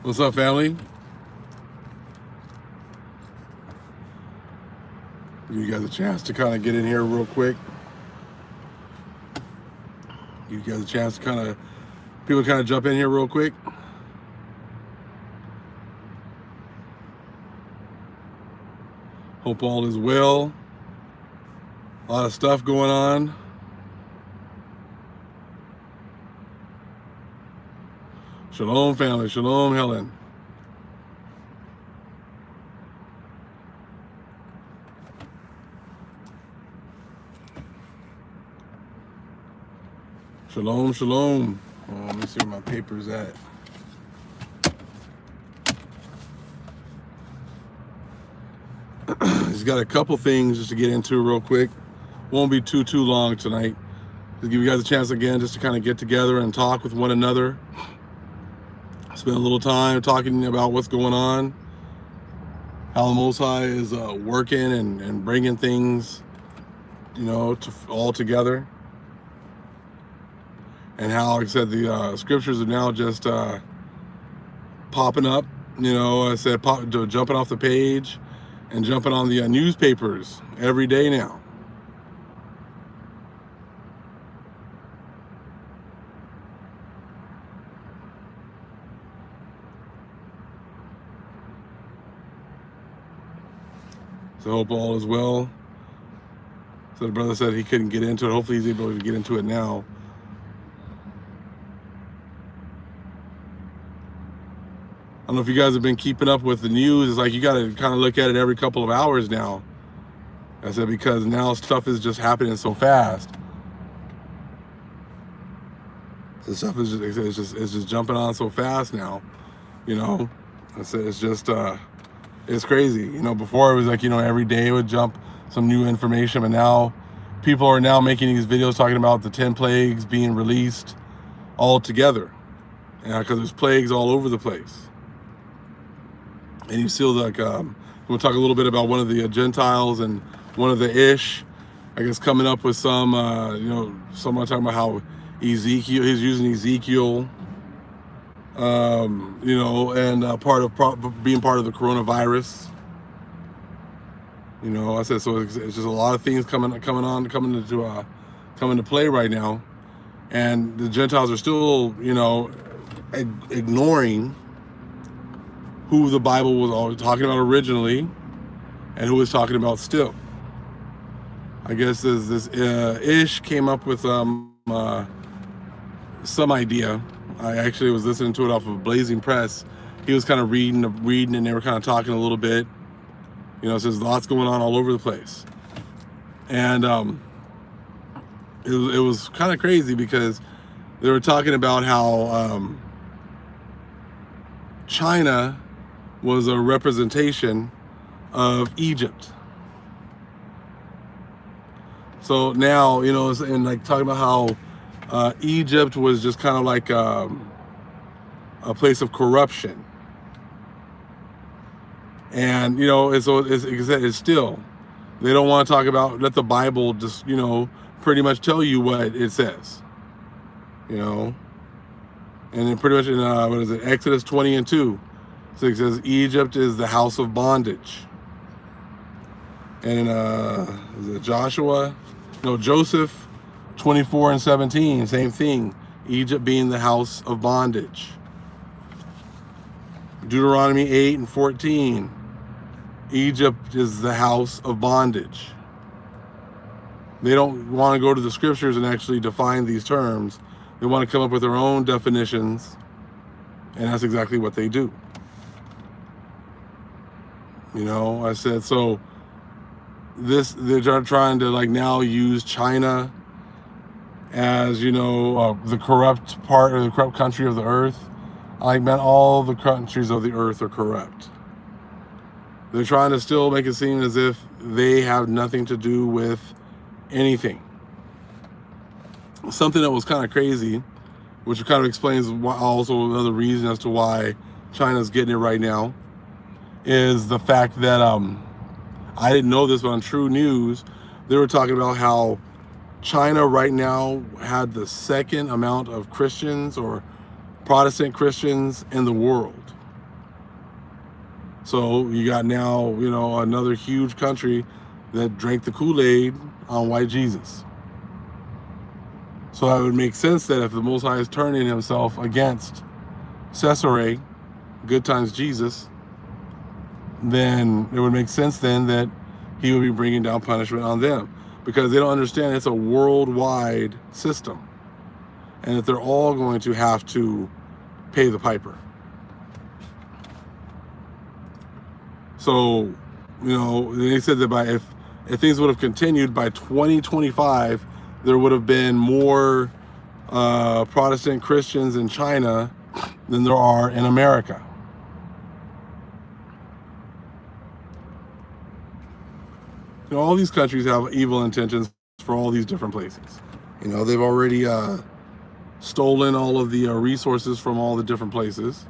What's up, family? Give you guys a chance to kind of get in here real quick. Give you guys a chance to people kind of jump in here real quick. Hope all is well. A lot of stuff going on. Shalom, family. Shalom, Helen. Shalom, shalom. Let me see where my paper's at. He's got a couple things just to get into real quick. Won't be too long tonight. Just give you guys a chance again just to kind of get together and talk with one another. Spend a little time talking about what's going on, how the Most High is working and bringing things, all together, and how, like I said, the scriptures are now just popping up. I said jumping off the page and jumping on the newspapers every day now. So hope all is well. So the brother said he couldn't get into it. Hopefully he's able to get into it now. I don't know if you guys have been keeping up with the news. It's like you got to kind of look at it every couple of hours now. I said because now stuff is just happening so fast. The stuff is just jumping on so fast now. I said it's just it's crazy. Before it was like, every day would jump some new information, but now people are now making these videos talking about the 10 plagues being released all together. Because there's plagues all over the place. And you see like, we'll talk a little bit about one of the Gentiles and one of the Ish, I guess, coming up with some, someone talking about how Ezekiel, he's using Ezekiel, and being part of the coronavirus. I said, so it's just a lot of things coming into play right now, and the Gentiles are still, ignoring who the Bible was always talking about originally, and who it's talking about still. I guess this Ish came up with some idea. I actually was listening to it off of Blazing Press. He was kind of reading, and they were kind of talking a little bit. So there's lots going on all over the place. And it was kind of crazy because they were talking about how China was a representation of Egypt. So now, and like talking about how Egypt was just kind of like a place of corruption. And, it's still, they don't want to talk about, let the Bible just, pretty much tell you what it says, and then pretty much in, Exodus 20:2, so it says, Egypt is the house of bondage. And in, Joseph 24:17, same thing, Egypt being the house of bondage. Deuteronomy 8:14, Egypt is the house of bondage. They don't want to go to the scriptures and actually define these terms. They want to come up with their own definitions, and that's exactly what they do. I said, so they're trying to now use China as, the corrupt part, or the corrupt country of the earth. All the countries of the earth are corrupt. They're trying to still make it seem as if they have nothing to do with anything. Something that was kind of crazy, which kind of explains why, also another reason as to why China's getting it right now, is the fact that I didn't know this, but on True News, they were talking about how China right now had the second amount of Christians or Protestant Christians in the world. So you got now, another huge country that drank the Kool-Aid on white Jesus. So that would make sense that if the Most High is turning himself against Caesarea, good times Jesus, then it would make sense then that he would be bringing down punishment on them, because they don't understand it's a worldwide system and that they're all going to have to pay the piper. So, they said that if things would have continued by 2025, there would have been more Protestant Christians in China than there are in America. All these countries have evil intentions for all these different places. They've already stolen all of the resources from all the different places.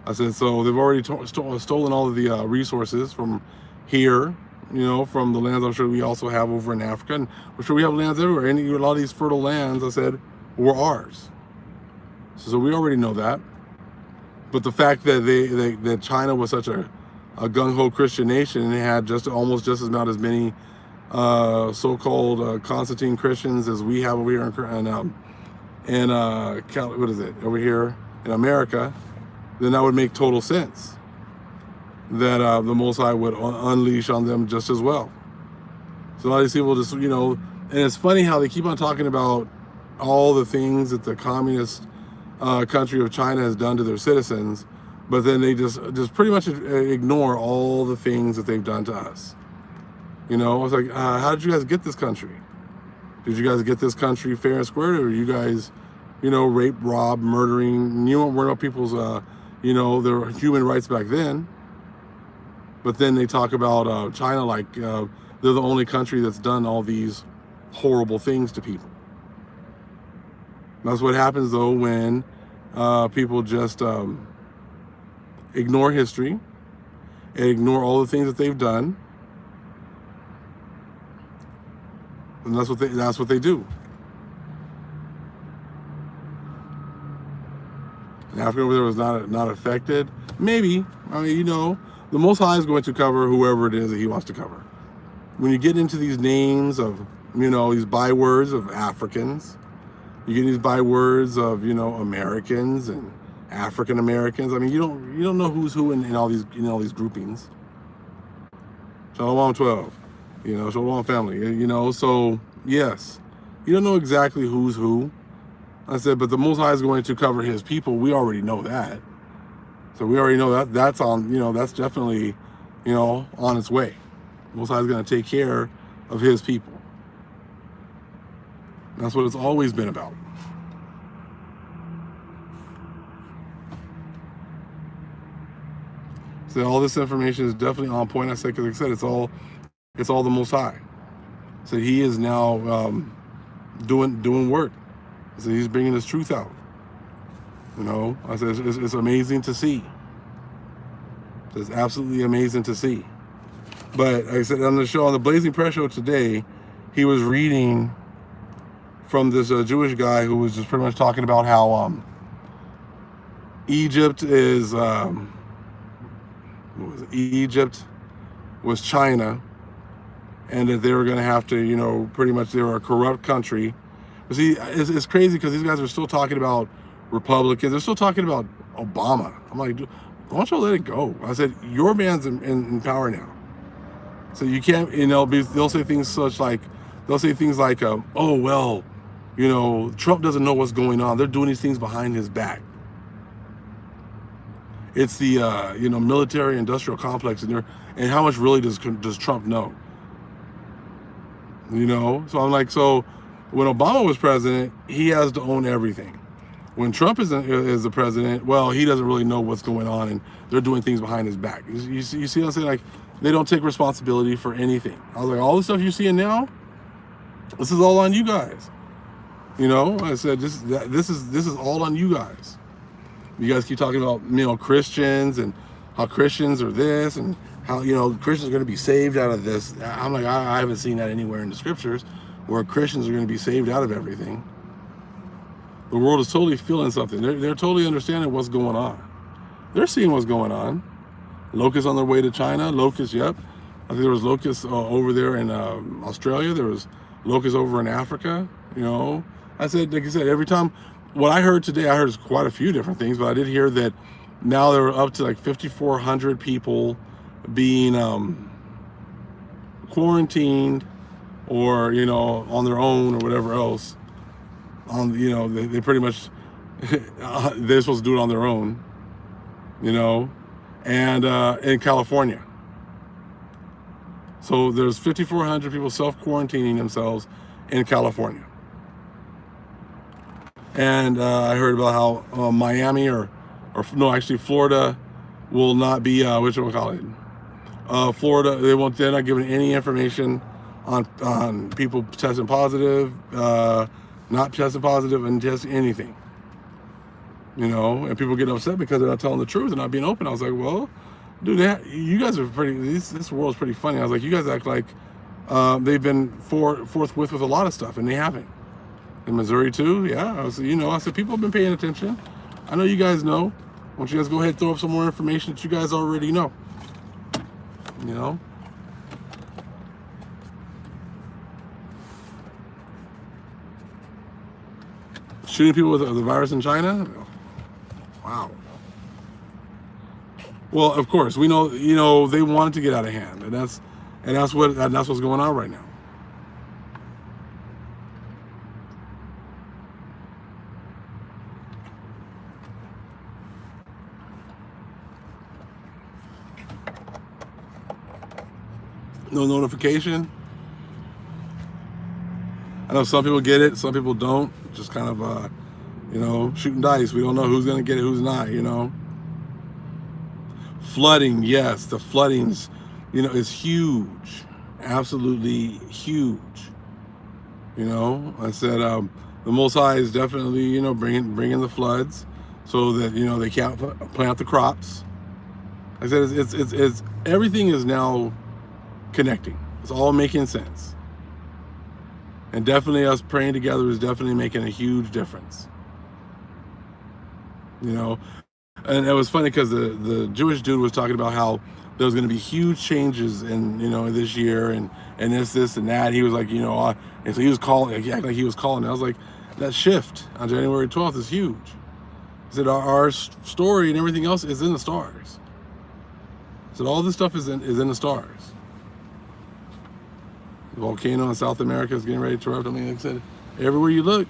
I said, so they've already stolen all of the resources from here, from the lands I'm sure we also have over in Africa. And I'm sure we have lands everywhere. And a lot of these fertile lands, I said, were ours. So we already know that. But the fact that that China was such a gung-ho Christian nation and it had almost just as many so-called Constantine Christians as we have over here over here in America, then that would make total sense that the Most High would unleash on them just as well. So a lot of these people just, and it's funny how they keep on talking about all the things that the communist country of China has done to their citizens, but then they just pretty much ignore all the things that they've done to us. I was like, how did you guys get this country? Did you guys get this country fair and square, or you guys, rape, rob, murdering? You weren't worried about people's, their human rights back then. But then they talk about China like they're the only country that's done all these horrible things to people. That's what happens, though, when people just ignore history and ignore all the things that they've done. And that's what they do. And Africa over there was not affected. Maybe. The Most High is going to cover whoever it is that he wants to cover. When you get into these names of, these bywords of Africans, you get these bywords of, Americans and African Americans. You don't know who's who in all these groupings. Shalom 12. Shalom family. So yes, you don't know exactly who's who. I said, but the Most High is going to cover his people. We already know that. So we already know that's on, that's definitely, on its way. Most High is going to take care of his people. That's what it's always been about. So all this information is definitely on point. I said, because like I said, it's all the Most High. So he is now doing work. So he's bringing his truth out. I said it's amazing to see. It's absolutely amazing to see. But like I said on the Blazing Prayer show today, he was reading from this Jewish guy who was just pretty much talking about how Egypt was China, and that they were going to have to, pretty much they were a corrupt country. But see, it's crazy because these guys are still talking about Republicans. They're still talking about Obama. I'm like, dude, why don't you let it go? I said, your man's in power now. So you can't, they'll say things like, oh, well, Trump doesn't know what's going on. They're doing these things behind his back. It's the, military industrial complex and how much really does Trump know? So I'm like, so when Obama was president, he has to own everything. When Trump is the president, well, he doesn't really know what's going on, and they're doing things behind his back. You see what I'm saying? Like, they don't take responsibility for anything. I was like, all the stuff you're seeing now, this is all on you guys. I said, this is all on you guys. You guys keep talking about, Christians and how Christians are this and how, Christians are going to be saved out of this. I'm like, I haven't seen that anywhere in the scriptures where Christians are going to be saved out of everything. The world is totally feeling something. They're totally understanding what's going on. They're seeing what's going on. Locusts on their way to China. Locusts, yep. I think there was locusts over there in Australia. There was locusts over in Africa. You know, I said, like I said, every time. What I heard today, I heard quite a few different things, but I did hear that now there were up to like 5,400 people being quarantined, or you know, on their own or whatever else. You know, they pretty much they're supposed to do it on their own. You know, and in California. So there's 5,400 people self-quarantining themselves in California. And I heard about how Miami or no, actually Florida will not be what you call it. Florida, they're not giving any information on people testing positive, not testing positive, and just anything. You know, and people get upset because they're not telling the truth and not being open. I was like, well, dude, you guys are pretty. This world's pretty funny. I was like, you guys act like they've been forthwith with a lot of stuff, and they haven't. In Missouri too, yeah. I said people have been paying attention. I know you guys know. Why don't you guys go ahead and throw up some more information that you guys already know? You know. Shooting people with the virus in China. Wow. Well, of course, we know. You know, they want it to get out of hand, and that's what's going on right now. No notification. I know some people get it, some people don't. Just kind of, you know, shooting dice. We don't know who's gonna get it, who's not. You know. Flooding, yes, the floodings, you know, is huge, absolutely huge. You know, I said the Most High is definitely, you know, bringing the floods, so that you know they can't plant the crops. I said it's everything is now connecting. It's all making sense, and definitely us praying together is definitely making a huge difference. You know. And it was funny because the Jewish dude was talking about how there was going to be huge changes in, you know, this year and this and that. He was like, you know, and so he was calling, he acted like he was calling. I was like, that shift on January 12th is huge. He said our story and everything else is in the stars. He said all this stuff is in the stars. The volcano in South America is getting ready to erupt. I mean, like I said, everywhere you look,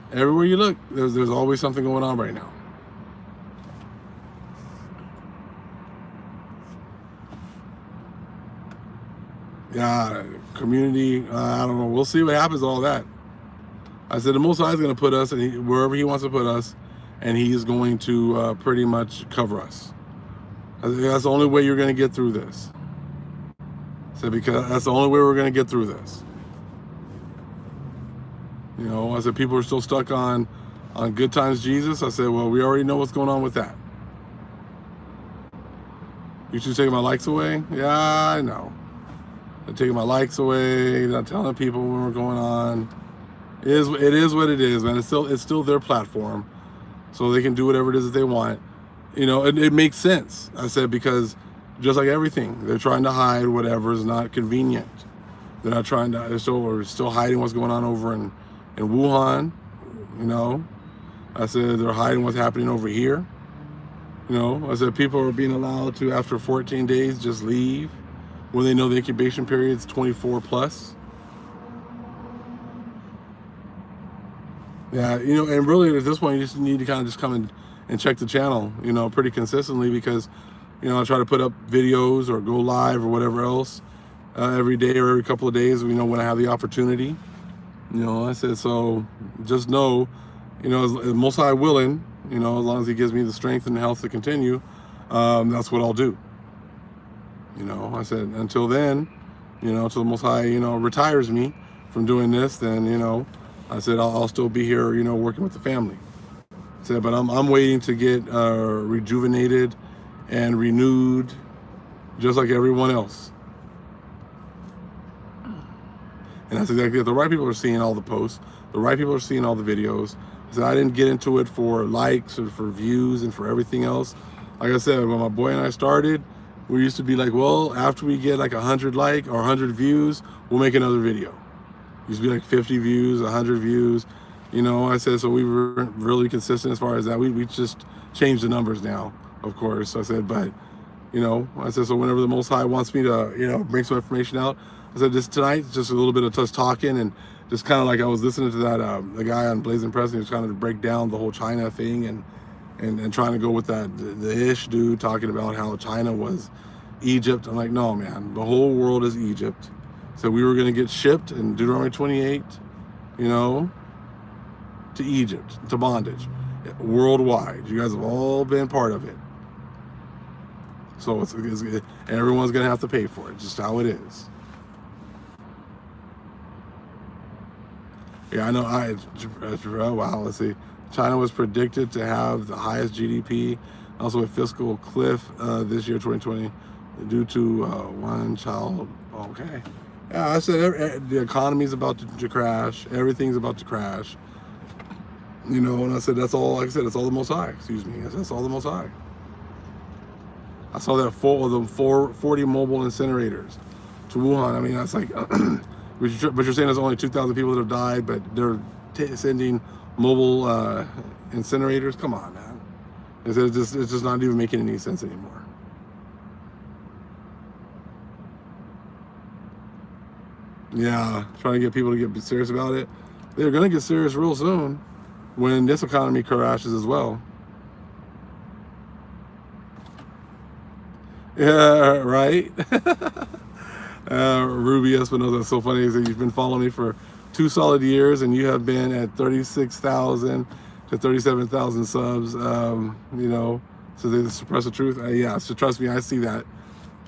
there's always something going on right now. Yeah, community, I don't know. We'll see what happens to all that. I said the Most High is going to put us wherever he wants to put us, and he is going to pretty much cover us. I said, that's the only way you're going to get through this. I said, because that's the only way we're going to get through this. You know, I said, people are still stuck on Good Times Jesus. I said, well, we already know what's going on with that. You two taking my likes away? Yeah, I know. They're taking my likes away, not telling people when we're going on. It is what it is, man. It's still their platform, so they can do whatever it is that they want. You know, it makes sense. I said, because just like everything, they're trying to hide whatever is not convenient. They're not trying to. They're still hiding what's going on over in Wuhan. You know, I said they're hiding what's happening over here. You know, I said people are being allowed to, after 14 days, just leave when they know the incubation period is 24 plus. Yeah, you know, and really at this point, you just need to kind of just come and check the channel, you know, pretty consistently, because, you know, I try to put up videos or go live or whatever else every day or every couple of days, you know, when I have the opportunity. You know, I said, so just know, you know, as Most High willing, you know, as long as he gives me the strength and the health to continue, that's what I'll do. You know, I said, until then, you know, until the Most High, you know, retires me from doing this, then, you know, I said, I'll still be here, you know, working with the family. I said, but I'm waiting to get rejuvenated and renewed, just like everyone else. And that's exactly it. The right people are seeing all the posts. The right people are seeing all the videos. I said, I didn't get into it for likes or for views and for everything else. Like I said, when my boy and I started, we used to be like, well, after we get like 100 like or 100 views, we'll make another video. Used to be like 50 views, 100 views. You know, I said, so we were really consistent as far as that. We just changed the numbers now, of course. I said, but, you know, I said, so whenever the Most High wants me to, you know, bring some information out, I said, just tonight, just a little bit of us talking, and just kind of like I was listening to that, the guy on Blazing Press, he was kind of break down the whole China thing and trying to go with that, the Ish dude talking about how China was Egypt. I'm like, no, man, the whole world is Egypt. So we were going to get shipped in Deuteronomy 28, you know, to Egypt, to bondage, worldwide. You guys have all been part of it. So it's everyone's going to have to pay for it, just how it is. Yeah, I know. Wow, let's see. China was predicted to have the highest GDP, also a fiscal cliff this year, 2020, due to one child. Okay. Yeah, I said the economy's about to crash. Everything's about to crash. You know, and I said, that's all, like I said, it's all the Most High. Excuse me. That's all the Most High. I saw that full of them 40 mobile incinerators to Wuhan. I mean, that's like, but you're saying there's only 2,000 people that have died, but they're sending mobile incinerators? Come on, man. It's just not even making any sense anymore. Yeah, trying to get people to get serious about it. They're going to get serious real soon when this economy crashes as well. Yeah, right? Ruby Espinosa, that's so funny. Is that you've been following me for 2 solid years, and you have been at 36,000 to 37,000 subs. You know, so they suppress the truth. Yeah, so trust me, I see that.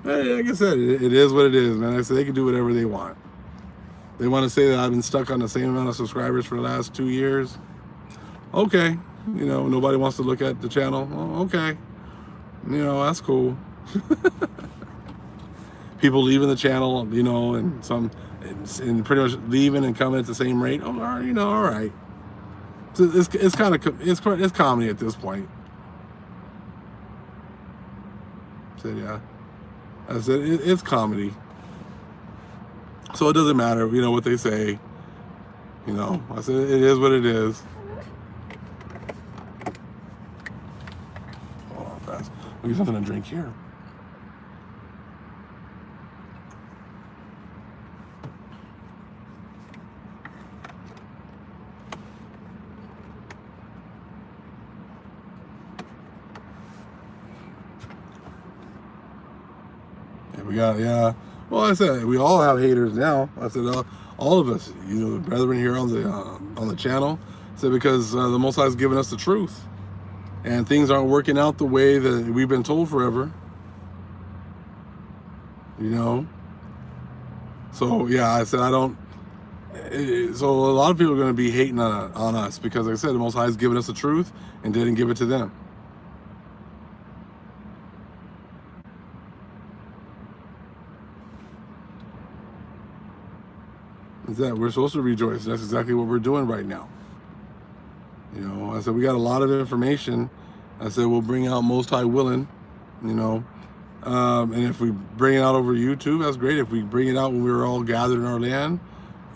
Hey, like I said, it is what it is, man. I said they can do whatever they want. They want to say that I've been stuck on the same amount of subscribers for the last 2 years. Okay, you know, nobody wants to look at the channel. Oh, okay, you know, that's cool. People leaving the channel, you know, and and pretty much leaving and coming at the same rate. Oh, you know, all right. So it's kind of it's comedy at this point. So yeah, I said it's comedy. So it doesn't matter, you know, what they say. You know, I said it is what it is. Hold on fast. We'll get something to drink here. Yeah. Well, I said we all have haters now. I said all of us, you know, the brethren here on the channel. I said because the Most High has given us the truth, and things aren't working out the way that we've been told forever. You know. So yeah, I said I don't. So a lot of people are going to be hating on us because, like I said, the Most High has given us the truth and didn't give it to them. Is that we're supposed to rejoice. That's exactly what we're doing right now. You know, I said we got a lot of information. I said we'll bring out Most High willing. You know, and if we bring it out over YouTube, that's great. If we bring it out when we were all gathered in our land,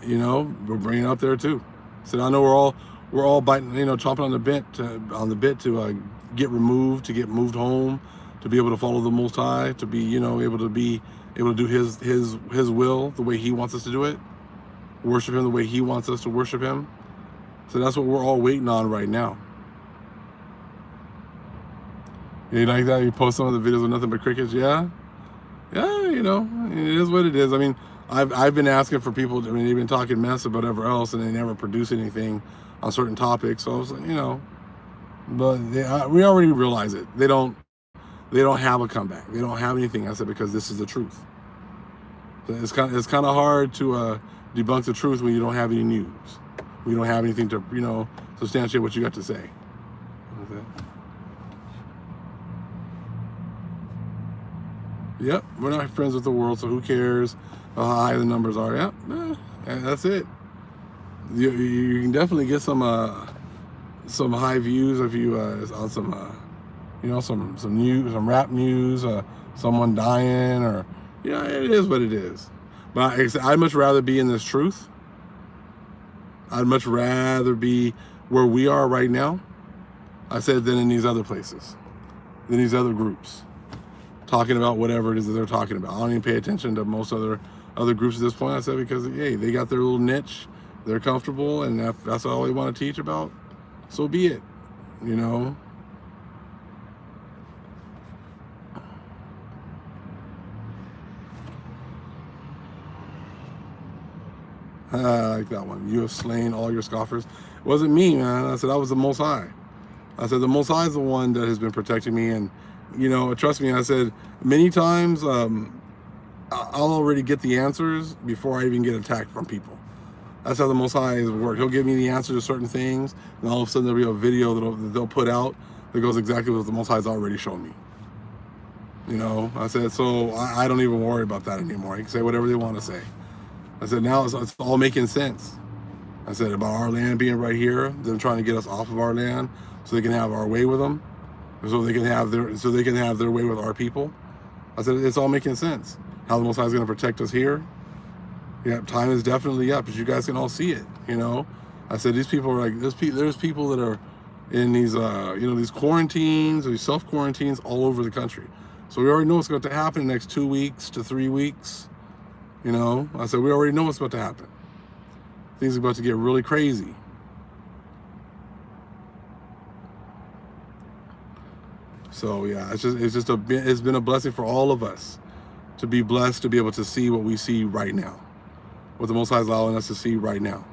you know, we'll bring it out there too. So I know we're all biting, you know, chomping on the bit to get removed, to get moved home, to be able to follow the Most High, to be, you know, able to do His will the way He wants us to do it. Worship Him the way He wants us to worship Him. So that's what we're all waiting on right now. You like that? You post some of the videos with nothing but crickets? Yeah, you know, it is what it is. I mean, I've been asking for people. I mean, they've been talking mess about whatever else, and they never produce anything on certain topics. So I was like, you know, but we already realize it. They don't have a comeback. They don't have anything. I said because this is the truth. So it's kind of hard to debunk the truth when you don't have any news. We don't have anything to, you know, substantiate what you got to say. Okay. Yep, we're not friends with the world, so who cares how high the numbers are? Yep, that's it. You can definitely get some high views if you on some you know, some news, some rap news, someone dying, or, you know, it is what it is. But I'd much rather be in this truth. I'd much rather be where we are right now, I said, than in these other places, than these other groups, talking about whatever it is that they're talking about. I don't even pay attention to most other groups at this point. I said, because, hey, they got their little niche, they're comfortable, and that's all they want to teach about, so be it, you know. I like that one. You have slain all your scoffers. It wasn't me, man. I said, I was the Most High. I said, the Most High is the one that has been protecting me. And, you know, trust me, I said, many times I'll already get the answers before I even get attacked from people. That's how the Most High has worked. He'll give me the answer to certain things, and all of a sudden there'll be a video that they'll put out that goes exactly what the Most High's already shown me. You know, I said, so I don't even worry about that anymore. They can say whatever they want to say. I said, now it's all making sense. I said, about our land being right here, them trying to get us off of our land so they can have our way with them, so they can have their way with our people. I said, it's all making sense. How the Most High is going to protect us here. Yeah, time is definitely up, as you guys can all see it. You know, I said, these people are like, there's people that are in these you know, these quarantines or these self quarantines all over the country. So we already know what's going to happen in the next 2 weeks to 3 weeks. You know, I said, we already know what's about to happen. Things are about to get really crazy. So yeah, it's been a blessing for all of us to be blessed to be able to see what we see right now, what the Most High is allowing us to see right now.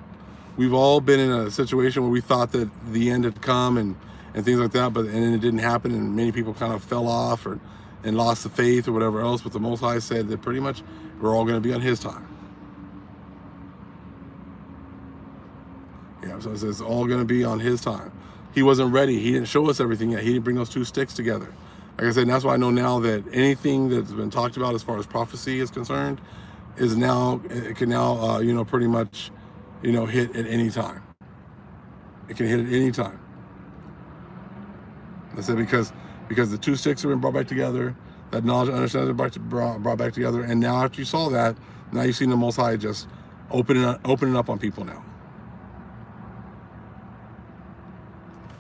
We've all been in a situation where we thought that the end had come and things like that, but and it didn't happen, and many people kind of fell off and lost the faith or whatever else. But the Most High said that pretty much we're all going to be on His time. Yeah, so it's all going to be on His time. He wasn't ready. He didn't show us everything yet. He didn't bring those two sticks together. Like I said, and that's why I know now that anything that's been talked about as far as prophecy is concerned is now, it can now, you know, pretty much, you know, hit at any time. It can hit at any time. I said, because the two sticks have been brought back together, that knowledge and understanding brought back together, and now after you saw that, now you've seen the Most High just opening up on people now.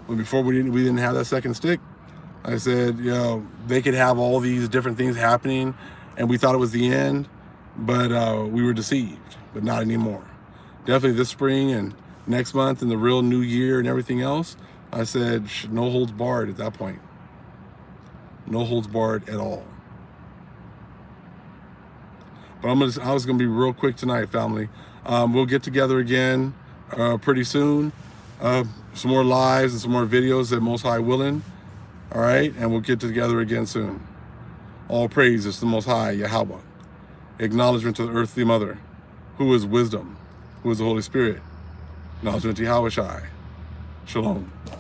When before we didn't have that second stick, I said, you know, they could have all these different things happening, and we thought it was the end, but we were deceived, but not anymore. Definitely this spring and next month and the real new year and everything else, I said, no holds barred at that point. No holds barred at all. But I was gonna be real quick tonight, family. We'll get together again pretty soon. Some more lives and some more videos that Most High willing. All right, and we'll get together again soon. All praise is the Most High, Yahweh. Acknowledgement to the earthly mother, who is wisdom, who is the Holy Spirit. Acknowledgement to Yahweh Shai. Shalom.